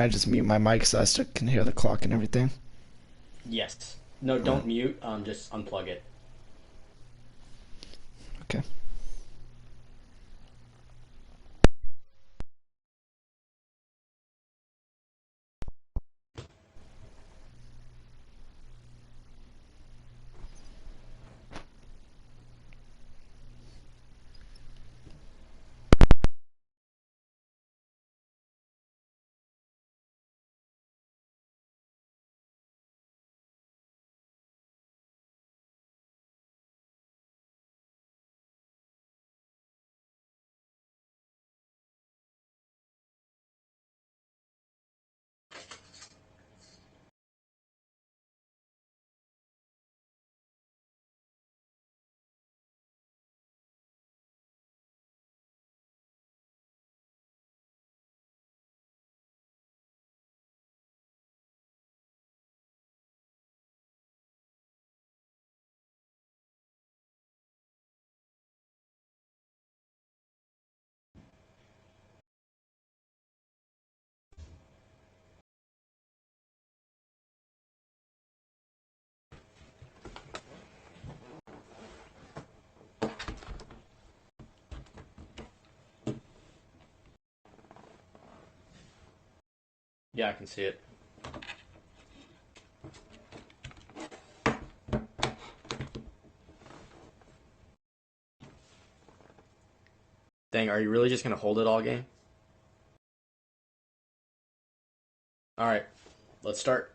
can I just mute my mic so I still can hear the clock and everything? Yes. No, don't mute. Just unplug it. Okay. Yeah, I can see it. Dang, are you really just gonna hold it all game? Alright, let's start.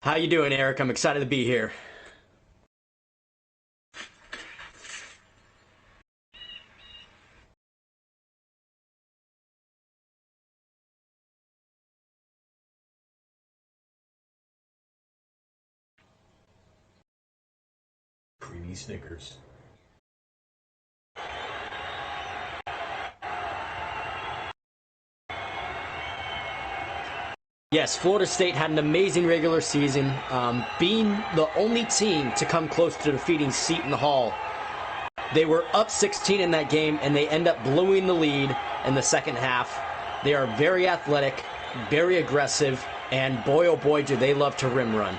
How you doing, Eric? I'm excited to be here. Creamy Snickers. Yes, Florida State had an amazing regular season, being the only team to come close to defeating Seton Hall. They were up 16 in that game, and they end up blowing the lead in the second half. They are very athletic, very aggressive, and boy, oh boy, do they love to rim run.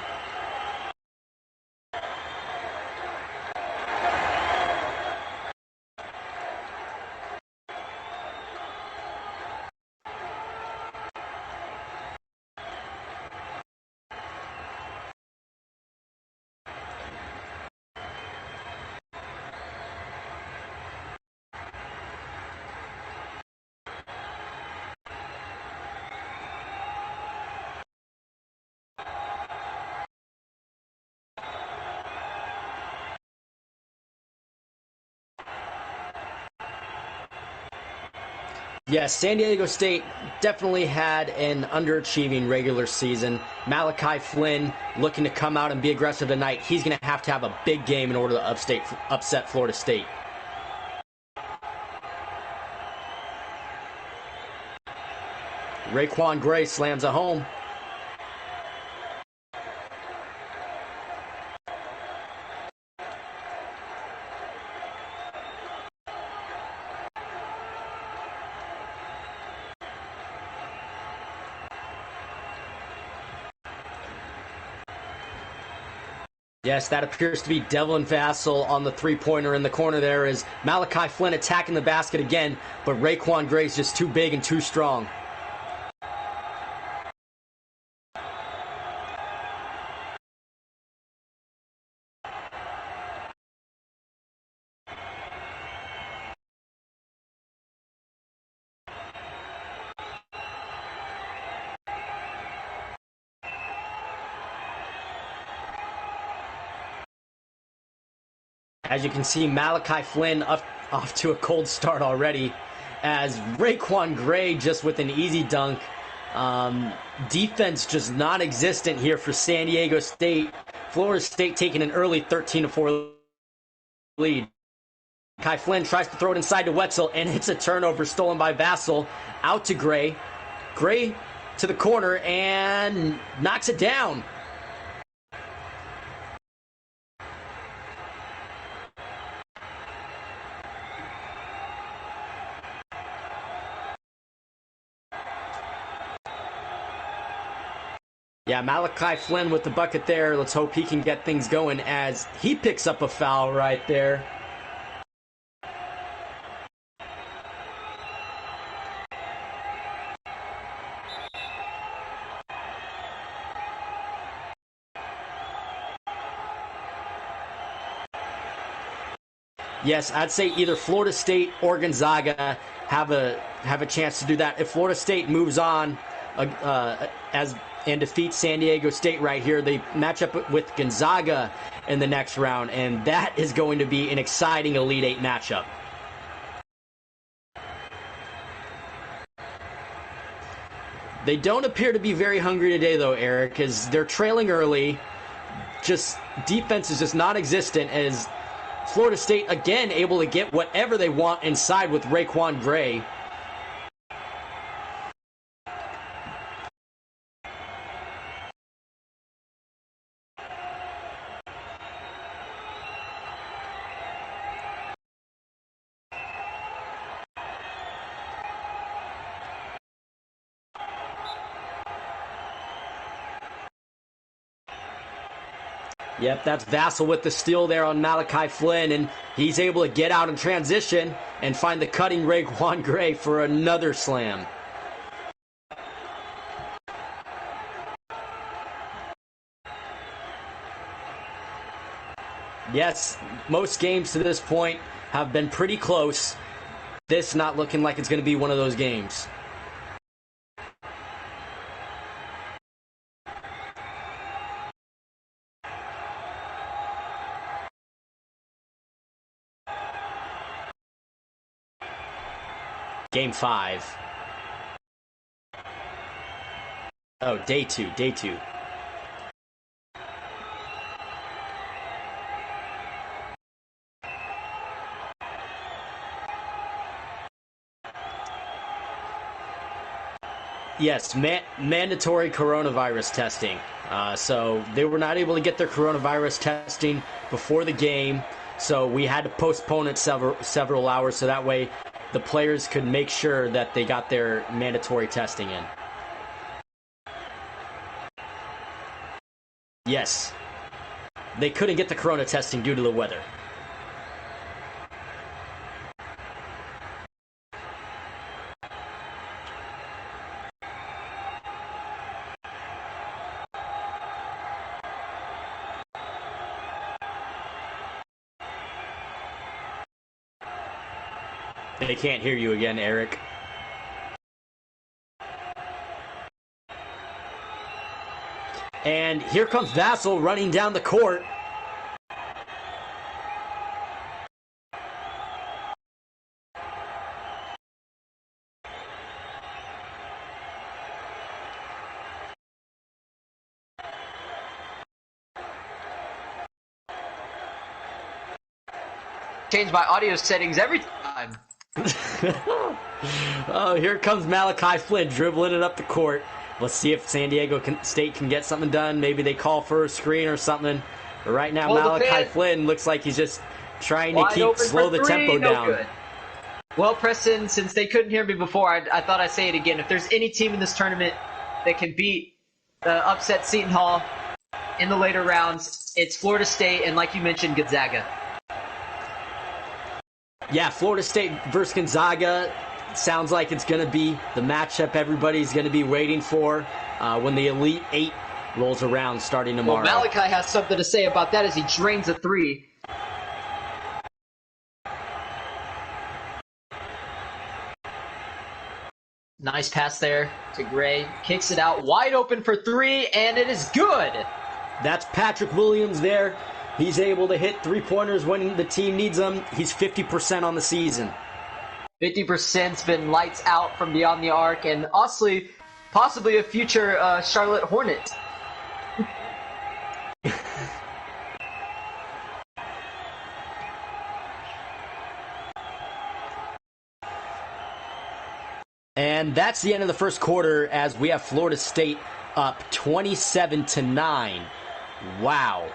Yes, San Diego State definitely had an underachieving regular season. Malachi Flynn looking to come out and be aggressive tonight. He's going to have a big game in order to upset Florida State. Raquan Gray slams a home. Yes, that appears to be Devlin Vassell on the three-pointer in the corner there is Malachi Flynn attacking the basket again, but Raquan Gray's just too big and too strong. As you can see, Malachi Flynn off to a cold start already, as Raquan Gray just with an easy dunk defense just non-existent here for San Diego State. Florida State taking an early 13-4 lead. Kai Flynn tries to throw it inside to Wetzel, and it's a turnover stolen by Vassell. Out to Gray. Gray to the corner and knocks it down. Yeah, Malachi Flynn with the bucket there. Let's hope he can get things going as he picks up a foul right there. Yes, I'd say either Florida State or Gonzaga have a chance to do that. If Florida State moves on and defeats San Diego State right here, they match up with Gonzaga in the next round, and that is going to be an exciting Elite Eight matchup. They don't appear to be very hungry today, though, Eric, as they're trailing early. Just defense is just non-existent as Florida State, again, able to get whatever they want inside with Raekwon Gray. Yep, that's Vassell with the steal there on Malachi Flynn, and he's able to get out in transition and find the cutting Raekwon Gray for another slam. Yes, most games to this point have been pretty close. This not looking like it's going to be one of those games. Game 5. Oh, day 2. Yes, mandatory coronavirus testing. So they were not able to get their coronavirus testing before the game, so we had to postpone it several hours so that way the players could make sure that they got their mandatory testing in. Yes. They couldn't get the corona testing due to the weather. They can't hear you again, Eric. And here comes Vassell running down the court. Change my audio settings every time. Oh, here comes Malachi Flynn dribbling it up the court. Let's see if San Diego State can get something done. Maybe they call for a screen or something. But right now, Malachi Flynn looks like he's just trying to slow the tempo down. Good. Well, Preston, since they couldn't hear me before, I thought I'd say it again. If there's any team in this tournament that can beat the upset Seton Hall in the later rounds, it's Florida State and, like you mentioned, Gonzaga. Yeah, Florida State versus Gonzaga sounds like it's going to be the matchup everybody's going to be waiting for when the Elite Eight rolls around starting tomorrow. Well, Malachi has something to say about that as he drains a three. Nice pass there to Gray. Kicks it out wide open for three, and it is good. That's Patrick Williams there. He's able to hit three-pointers when the team needs them. He's 50% on the season. 50%'s been lights out from beyond the arc, and honestly, possibly a future Charlotte Hornet. And that's the end of the first quarter as we have Florida State up 27-9. Wow.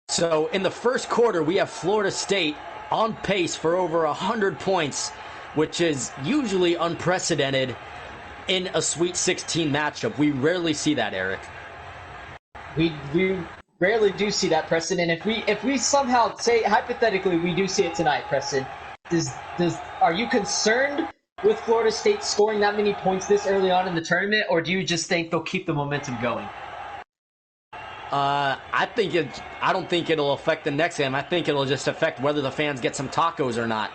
So in the first quarter, we have Florida State on pace for over 100 points, which is usually unprecedented in a Sweet 16 matchup. We rarely see that, Eric. We rarely do see that, Preston. And if we somehow say hypothetically we do see it tonight, Preston, are you concerned with Florida State scoring that many points this early on in the tournament, or do you just think they'll keep the momentum going? I don't think it'll affect the next game. I think it'll just affect whether the fans get some tacos or not.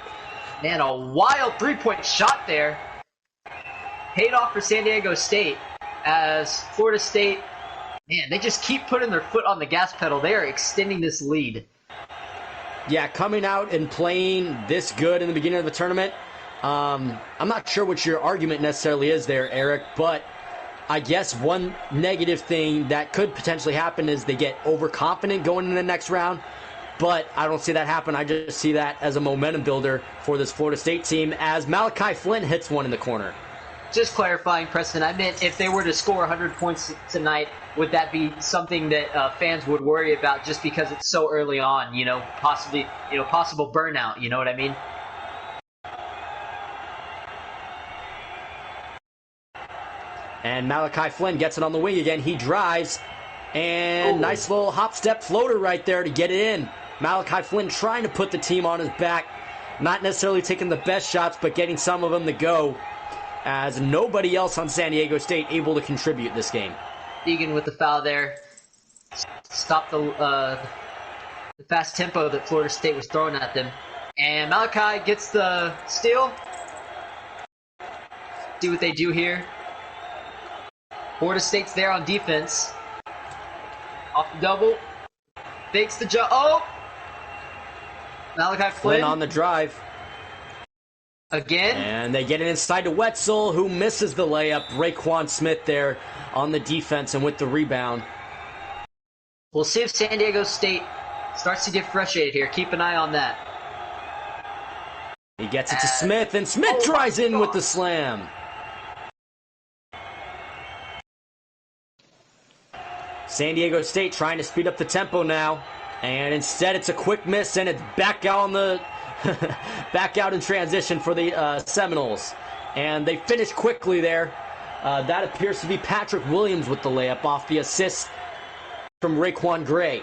Man, a wild three-point shot there. Paid off for San Diego State as Florida State, man, they just keep putting their foot on the gas pedal. They are extending this lead. Yeah, coming out and playing this good in the beginning of the tournament, I'm not sure what your argument necessarily is there, Eric, but I guess one negative thing that could potentially happen is they get overconfident going in the next round, but I don't see that happen. I just see that as a momentum builder for this Florida State team as Malachi Flynn hits one in the corner. Just clarifying, Preston, I meant if they were to score 100 points tonight, would that be something that fans would worry about just because it's so early on, possibly, possible burnout, you know what I mean? And Malachi Flynn gets it on the wing again. He drives, and nice little hop step floater right there to get it in. Malachi Flynn trying to put the team on his back, not necessarily taking the best shots, but getting some of them to go, as nobody else on San Diego State able to contribute this game. Deegan with the foul there. Stop the fast tempo that Florida State was throwing at them. And Malachi gets the steal. See what they do here. Florida State's there on defense. Off the double. Fakes the jump. Oh! Malachi Flynn on the drive. Again. And they get it inside to Wetzel, who misses the layup. Raekwon Smith there on the defense and with the rebound. We'll see if San Diego State starts to get frustrated here. Keep an eye on that. He gets it to Smith, and Smith drives in with the slam. San Diego State trying to speed up the tempo now, and instead it's a quick miss, and it's back out on the back out in transition for the Seminoles, and they finish quickly there. That appears to be Patrick Williams with the layup off the assist from Raekwon Gray.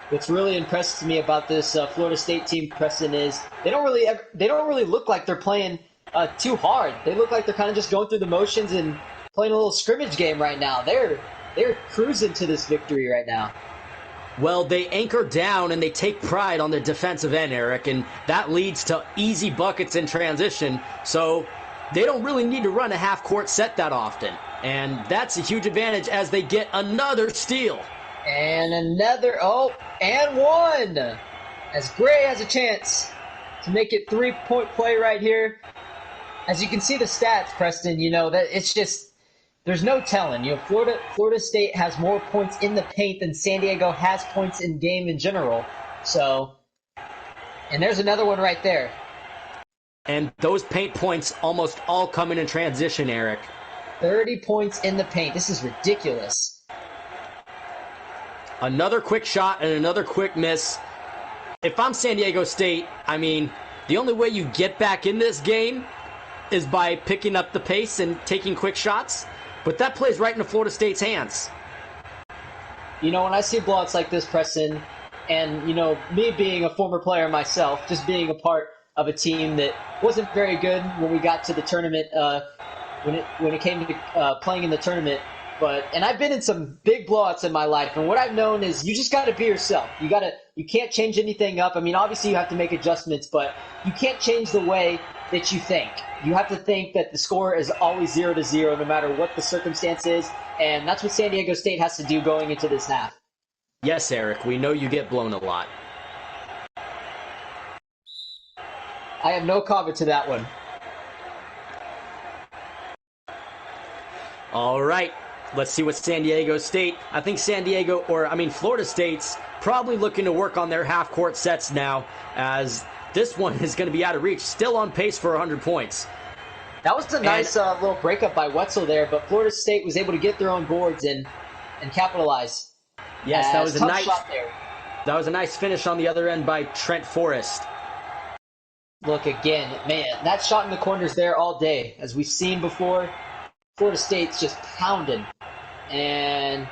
What's really impressed me about this Florida State team, Preston, is they don't really look like they're playing too hard. They look like they're kind of just going through the motions and playing a little scrimmage game right now. They're cruising to this victory right now. Well, they anchor down and they take pride on their defensive end, Eric, and that leads to easy buckets in transition. So they don't really need to run a half-court set that often, and that's a huge advantage as they get another steal. And another, and one! As Gray has a chance to make it three-point play right here. As you can see the stats, Preston, that it's just, there's no telling. Florida State has more points in the paint than San Diego has points in game in general. So, and there's another one right there. And those paint points almost all coming in transition, Eric. 30 points in the paint. This is ridiculous. Another quick shot and another quick miss. If I'm San Diego State, the only way you get back in this game is by picking up the pace and taking quick shots. But that plays right into Florida State's hands. When I see blowouts like this, Preston, and, me being a former player myself, just being a part of a team that wasn't very good when we got to the tournament, when it came to playing in the tournament. And I've been in some big blowouts in my life, and what I've known is you just got to be yourself. You can't change anything up. Obviously you have to make adjustments, but you can't change the way that you think. You have to think that the score is always 0-0 no matter what the circumstance is, and that's what San Diego State has to do going into this half. Yes, Eric, we know you get blown a lot. I have no comment to that one. All right, let's see what San Diego State. I think Florida State's probably looking to work on their half-court sets now, as this one is going to be out of reach. Still on pace for 100 points. That was a nice little breakup by Wetzel there, but Florida State was able to get their own boards and capitalize. Yes, that was a nice shot there. That was a nice finish on the other end by Trent Forrest. Look again, man, that shot in the corners there all day. As we've seen before, Florida State's just pounding. And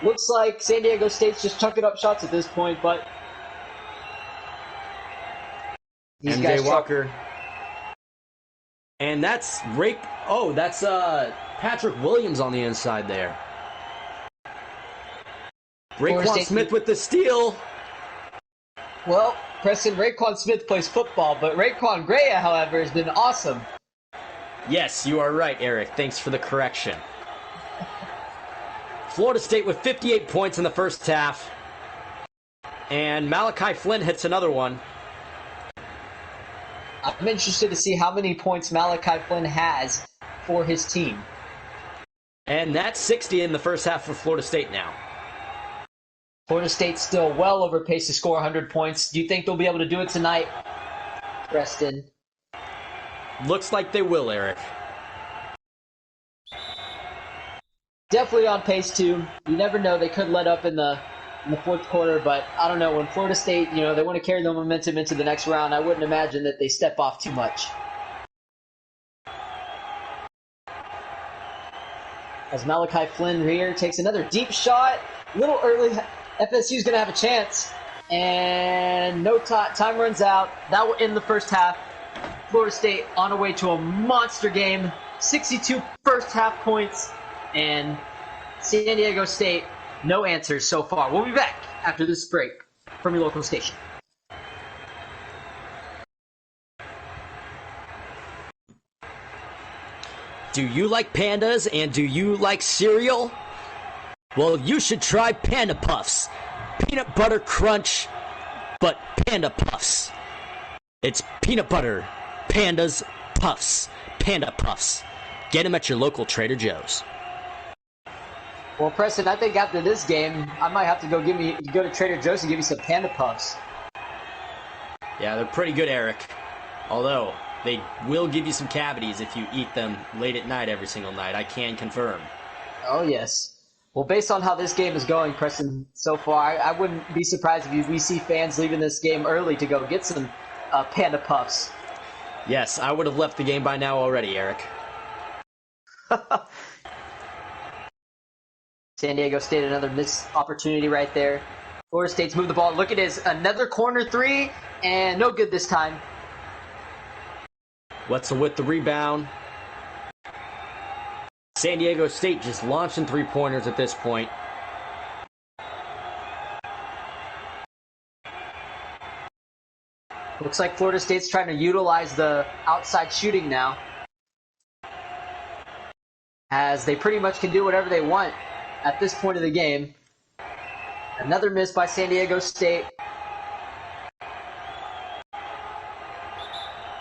looks like San Diego State's just chucking up shots at this point, but these guys Walker. And that's Patrick Williams on the inside there. Raekwon Smith with the steal. Well, Preston, Raekwon Smith plays football, but Raekwon Gray, however, has been awesome. Yes, you are right, Eric. Thanks for the correction. Florida State with 58 points in the first half. And Malachi Flynn hits another one. I'm interested to see how many points Malachi Flynn has for his team. And that's 60 in the first half for Florida State now. Florida State's still well over pace to score 100 points. Do you think they'll be able to do it tonight, Preston? Looks like they will, Eric. Definitely on pace, too. You never know. They could let up in the fourth quarter, but I don't know. When Florida State, they want to carry the momentum into the next round, I wouldn't imagine that they step off too much. As Malachi Flynn here takes another deep shot. A little early. FSU's going to have a chance. And no time runs out. That will end the first half. Florida State on the way to a monster game. 62 first half points. And San Diego State, no answers so far. We'll be back after this break from your local station. Do you like pandas and do you like cereal? Well, you should try Panda Puffs. Peanut butter crunch, but Panda Puffs. It's peanut butter, pandas, puffs, Panda Puffs. Get them at your local Trader Joe's. Well, Preston, I think after this game, I might have to go to Trader Joe's and give me some Panda Puffs. Yeah, they're pretty good, Eric. Although, they will give you some cavities if you eat them late at night every single night. I can confirm. Oh, yes. Well, based on how this game is going, Preston, so far, I wouldn't be surprised if we see fans leaving this game early to go get some Panda Puffs. Yes, I would have left the game by now already, Eric. San Diego State, another missed opportunity right there. Florida State's moved the ball. Look at this. Another corner three, and no good this time. Wetzel with the rebound. San Diego State just launching three-pointers at this point. Looks like Florida State's trying to utilize the outside shooting now, as they pretty much can do whatever they want at this point of the game. Another miss by San Diego State.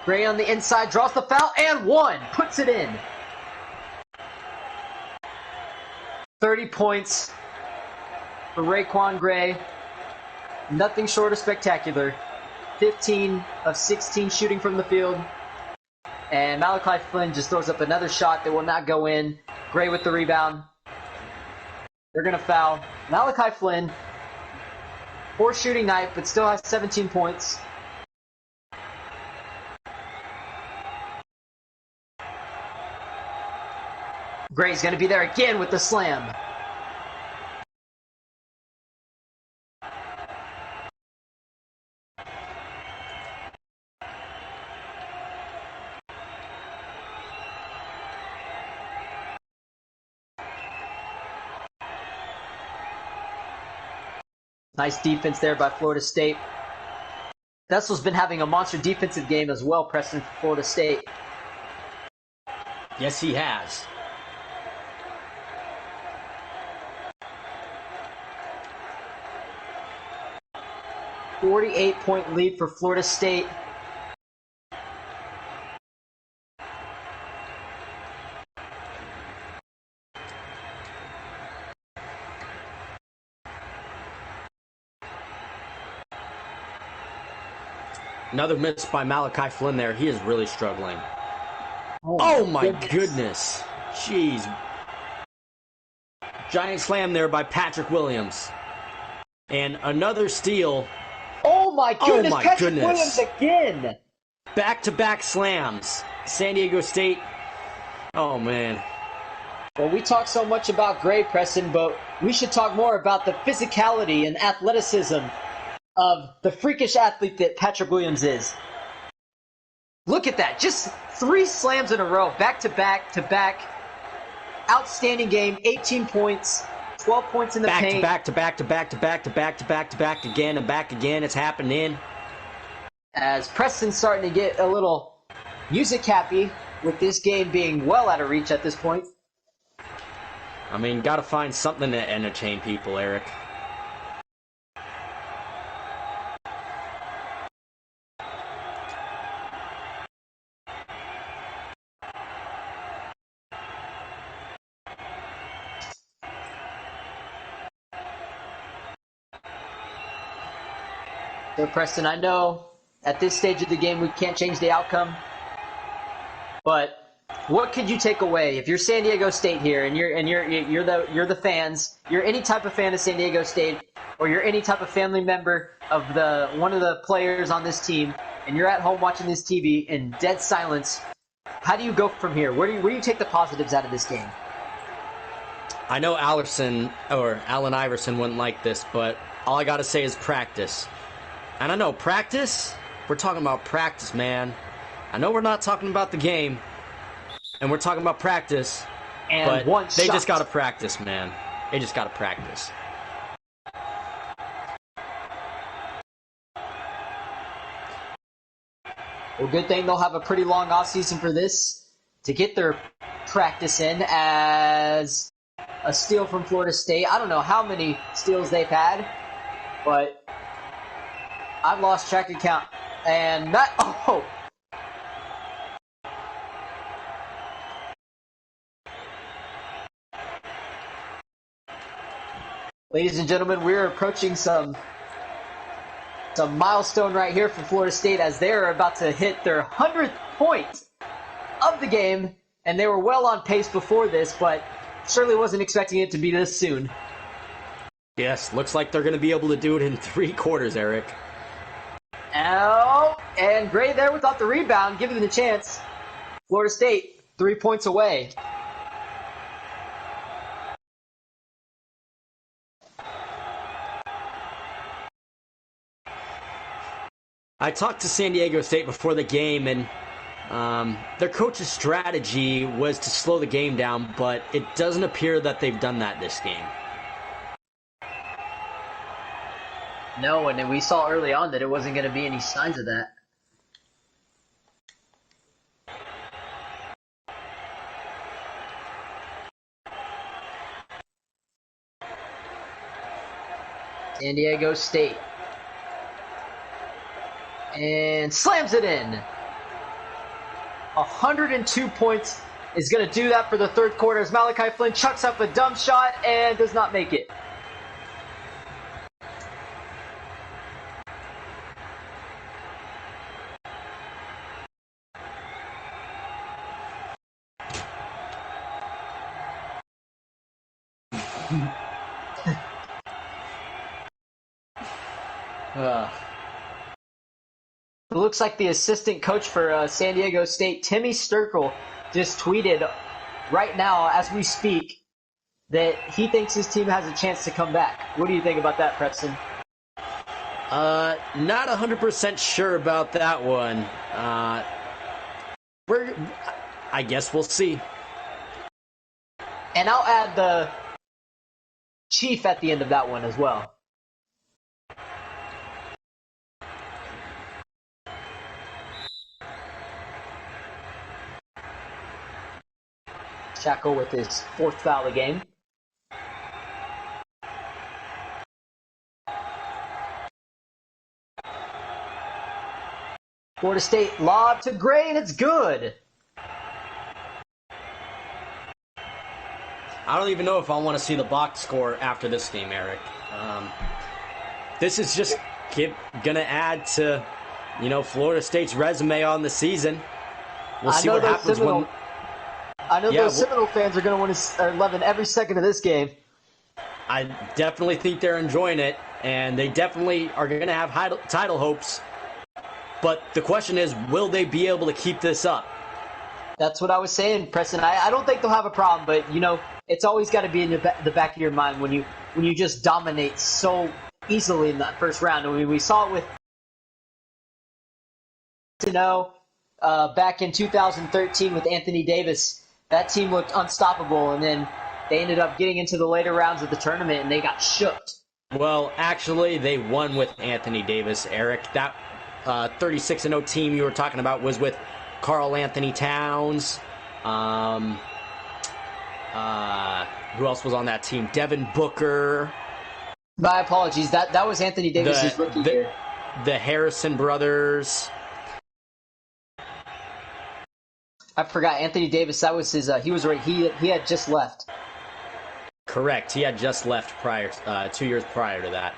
Gray on the inside, draws the foul, and one! Puts it in. 30 points for Raekwon Gray. Nothing short of spectacular. 15 of 16 shooting from the field. And Malachi Flynn just throws up another shot that will not go in. Gray with the rebound. They're going to foul Malachi Flynn. Poor shooting night, but still has 17 points. Gray's going to be there again with the slam. Nice defense there by Florida State. Vessel's been having a monster defensive game as well, Preston, for Florida State. Yes, he has. 48-point lead for Florida State. Another miss by Malachi Flynn there. He is really struggling. Oh my goodness. Jeez. Giant slam there by Patrick Williams. And another steal. Oh my goodness, Oh my Patrick goodness. Williams again. Back-to-back slams. San Diego State. Oh, man. Well, we talk so much about Gray, Preston, but we should talk more about the physicality and athleticism of the freakish athlete that Patrick Williams is. Look at that. Just 3 slams in a row, back-to-back-to-back. Outstanding game, 18 points, 12 points in the paint. Back again and back again. It's happening. As Preston's starting to get a little music happy with this game being well out of reach at this point. I mean, gotta find something to entertain people, Eric. So, Preston, I know at this stage of the game we can't change the outcome, but what could you take away if you're San Diego State here and you're the fans, you're any type of fan of San Diego State, or you're any type of family member of one of the players on this team, and you're at home watching this TV in dead silence? How do you go from here? Where do you take the positives out of this game? I know Allen Iverson wouldn't like this, but all I gotta say is practice. And I know practice, we're talking about practice, man. I know we're not talking about the game, and we're talking about practice, And but they just gotta practice, man. They just gotta practice. Well, good thing they'll have a pretty long offseason for this to get their practice in as a steal from Florida State. I don't know how many steals they've had, but I've lost track of count. And that, oh! Ladies and gentlemen, we're approaching some milestone right here for Florida State as they're about to hit their 100th point of the game, and they were well on pace before this, but certainly wasn't expecting it to be this soon. Yes, looks like they're going to be able to do it in 3 quarters, Eric. Oh, and Gray there without the rebound, giving the chance. Florida State, 3 points away. I talked to San Diego State before the game, and their coach's strategy was to slow the game down, but it doesn't appear that they've done that this game. No, and we saw early on that it wasn't going to be any signs of that. San Diego State. And slams it in. 102 points is going to do that for the third quarter as Malachi Flynn chucks up a dumb shot and does not make it. It looks like the assistant coach for San Diego State, Timmy Sturkle, just tweeted right now as we speak that he thinks his team has a chance to come back. What do you think about that, Preston? Not 100% sure about that one. I guess we'll see. And I'll add the Chief at the end of that one as well. Shackle with his 4th foul of the game. Florida State lob to Gray, and it's good. I don't even know if I want to see the box score after this game, Eric. This is just going to add to Florida State's resume on the season. We'll see know what those happens Seminole- I know Yeah, those Seminole fans are going to want to are loving every second of this game. I definitely think they're enjoying it, and they definitely are going to have title hopes. But the question is, will they be able to keep this up? That's what I was saying, Preston. I don't think they'll have a problem, but it's always got to be in the back of your mind when you just dominate so easily in that first round. I mean, we saw it with back in 2013 with Anthony Davis. That team looked unstoppable, and then they ended up getting into the later rounds of the tournament, and they got shooked. Well, actually, they won with Anthony Davis, Eric. That 36-0 team you were talking about was with Karl Anthony Towns. Who else was on that team? Devin Booker. My apologies. That was Anthony Davis's rookie year. The Harrison brothers. I forgot Anthony Davis. That was his. He was right. He had just left. Correct. He had just left 2 years prior to that.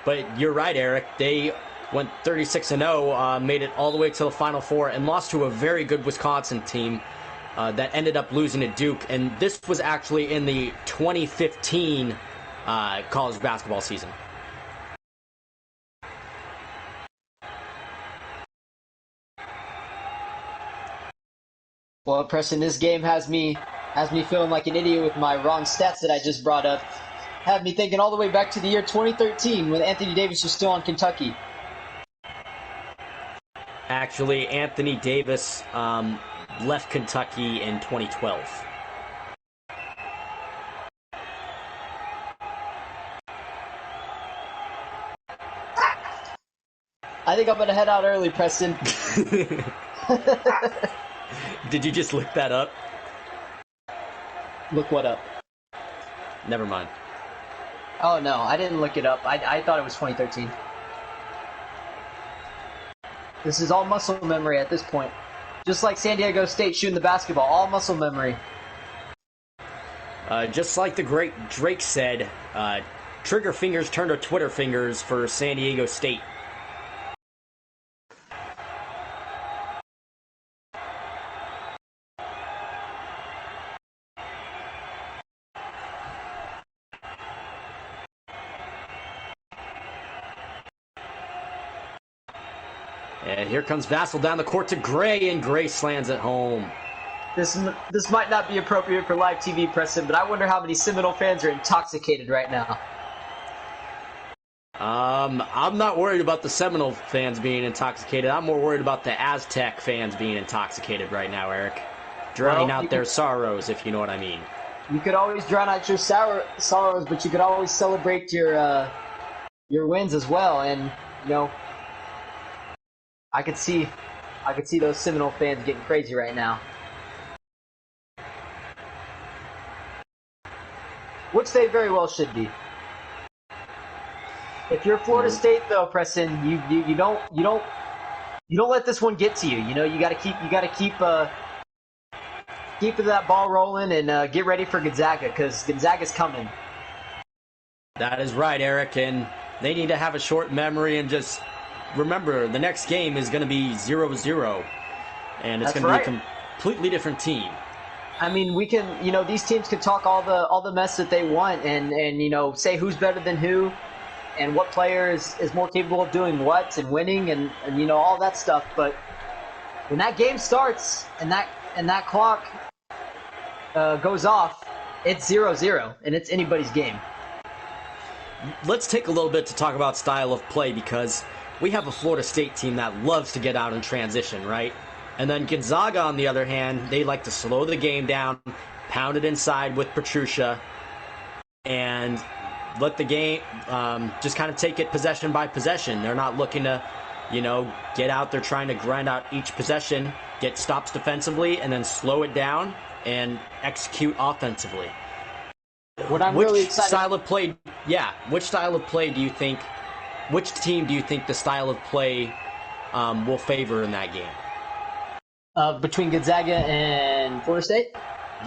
But you're right, Eric. They went 36-0, made it all the way to the Final Four, and lost to a very good Wisconsin team that ended up losing to Duke. And this was actually in the 2015 college basketball season. Well, Preston, this game has me feeling like an idiot with my wrong stats that I just brought up. Had me thinking all the way back to the year 2013 when Anthony Davis was still on Kentucky. Actually, Anthony Davis left Kentucky in 2012. I think I'm going to head out early, Preston. Did you just look that up? Look what up? Never mind. Oh, no, I didn't look it up. I thought it was 2013. This is all muscle memory at this point. Just like San Diego State shooting the basketball, all muscle memory. Just like the great Drake said, trigger fingers turn to Twitter fingers for San Diego State. And here comes Vassell down the court to Gray, and Gray slams it home. This might not be appropriate for live TV, Preston, but I wonder how many Seminole fans are intoxicated right now. I'm not worried about the Seminole fans being intoxicated. I'm more worried about the Aztec fans being intoxicated right now, Eric. Drowning out their sorrows, if you know what I mean. You could always drown out your sorrows, but you could always celebrate your wins as well. And I could see those Seminole fans getting crazy right now. Which they very well should be. If you're Florida State, though, Preston, you don't let this one get to you. You got to keep that ball rolling and get ready for Gonzaga, because Gonzaga's coming. That is right, Eric, and they need to have a short memory and just remember the next game is going to be 0-0, and it's going to be a completely different team. I mean, we can, these teams can talk all the mess that they want and say who's better than who and what player is more capable of doing what and winning and all that stuff. But when that game starts and that clock goes off, it's 0-0, and it's anybody's game. Let's take a little bit to talk about style of play, because we have a Florida State team that loves to get out in transition, right? And then Gonzaga, on the other hand, they like to slow the game down, pound it inside with Petrucia, and let the game just kind of take it possession by possession. They're not looking to, get out there trying to grind out each possession, get stops defensively, and then slow it down and execute offensively. What I'm really excited. Which style of play do you think? Which team do you think the style of play will favor in that game? Between Gonzaga and Florida State?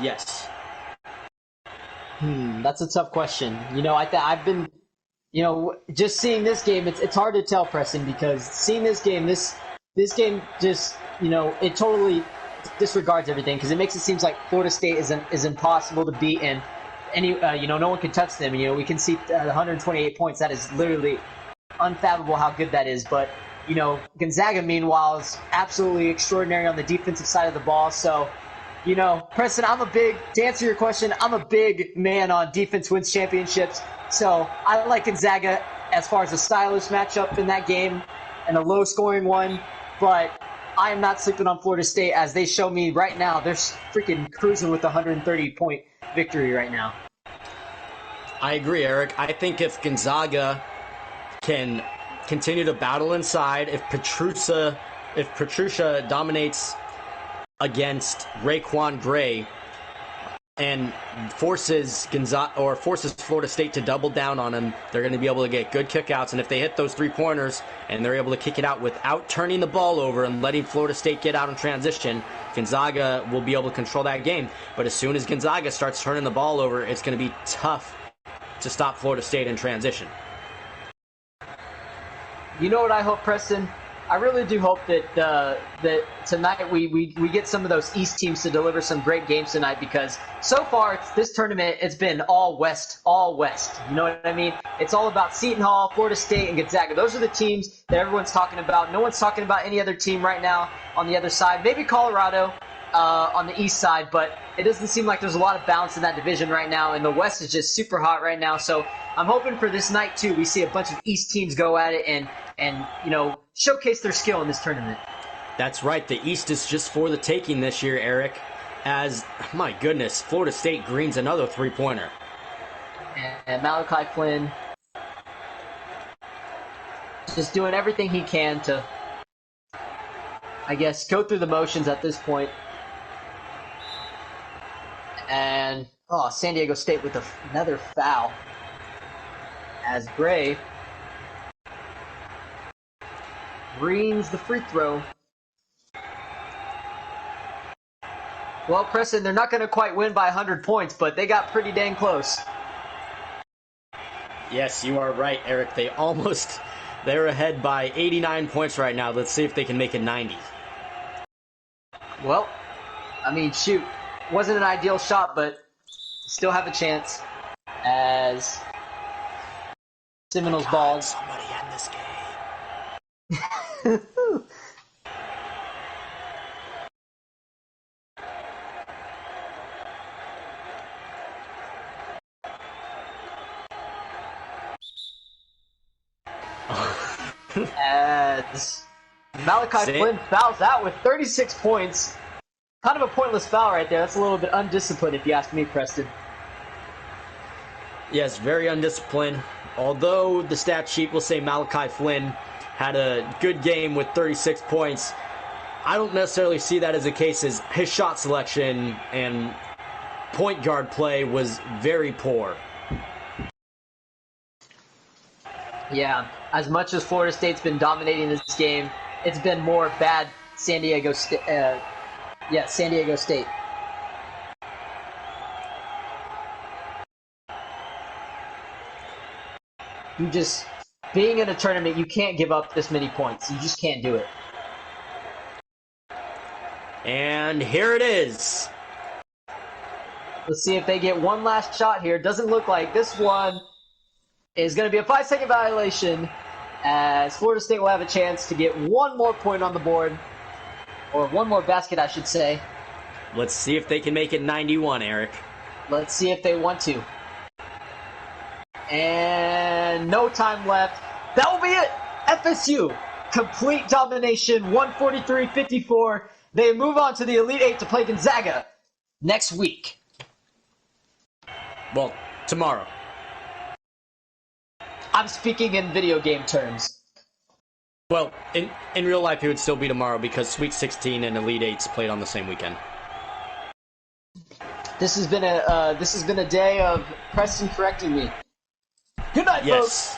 Yes. That's a tough question. I've been, just seeing this game, it's hard to tell, Preston, because seeing this game, this this game just, it totally disregards everything because it makes it seem like Florida State is impossible to beat, and no one can touch them. We can see 128 points. That is literally unfathomable how good that is. But Gonzaga, meanwhile, is absolutely extraordinary on the defensive side of the ball. So, Preston, to answer your question, I'm a big man on defense wins championships. So I like Gonzaga as far as a stylish matchup in that game and a low-scoring one. But I am not sleeping on Florida State, as they show me right now. They're freaking cruising with a 130-point victory right now. I agree, Eric. I think if Gonzaga can continue to battle inside, if Petrucia dominates against Raekwon Gray and forces Florida State to double down on him, they're going to be able to get good kickouts. And if they hit those three-pointers and they're able to kick it out without turning the ball over and letting Florida State get out in transition, Gonzaga will be able to control that game. But as soon as Gonzaga starts turning the ball over, it's going to be tough to stop Florida State in transition. You know what I hope, Preston? I really do hope that tonight we get some of those East teams to deliver some great games tonight, because so far this tournament, it's been all West. You know what I mean? It's all about Seton Hall, Florida State, and Gonzaga. Those are the teams that everyone's talking about. No one's talking about any other team right now on the other side. Maybe Colorado on the East side, but it doesn't seem like there's a lot of balance in that division right now, and the West is just super hot right now. So I'm hoping for this night, too, we see a bunch of East teams go at it and showcase their skill in this tournament. That's right. The East is just for the taking this year, Eric, as, my goodness, Florida State greens another three-pointer. And Malachi Flynn just doing everything he can to, I guess, go through the motions at this point. And, San Diego State with another foul, as Gray greens the free throw. Well, Preston, they're not going to quite win by 100 points, but they got pretty dang close. Yes, you are right, Eric. They're ahead by 89 points right now. Let's see if they can make it 90. Well, I mean, shoot. Wasn't an ideal shot, but still have a chance as Seminoles ball. Somebody end this game. As Malachi Flynn fouls out with 36 points. Kind of a pointless foul right there. That's a little bit undisciplined, if you ask me, Preston. Yes, very undisciplined. Although the stat sheet will say Malachi Flynn had a good game with 36 points, I don't necessarily see that as a case, as his shot selection and point guard play was very poor. Yeah, as much as Florida State's been dominating this game, it's been more bad San Diego State. San Diego State. Being in a tournament, you can't give up this many points. You just can't do it. And here it is. Let's see if they get one last shot here. Doesn't look like this one is going to be a 5-second violation, as Florida State will have a chance to get one more point on the board, or one more basket, I should say. Let's see if they can make it 91, Eric. Let's see if they want to. And no time left. That will be it. FSU, complete domination, 143-54. They move on to the Elite Eight to play Gonzaga next week. Well, tomorrow. I'm speaking in video game terms. Well, in real life, it would still be tomorrow because Sweet 16 and Elite Eight's played on the same weekend. This has been a day of Preston correcting me. Good night, folks.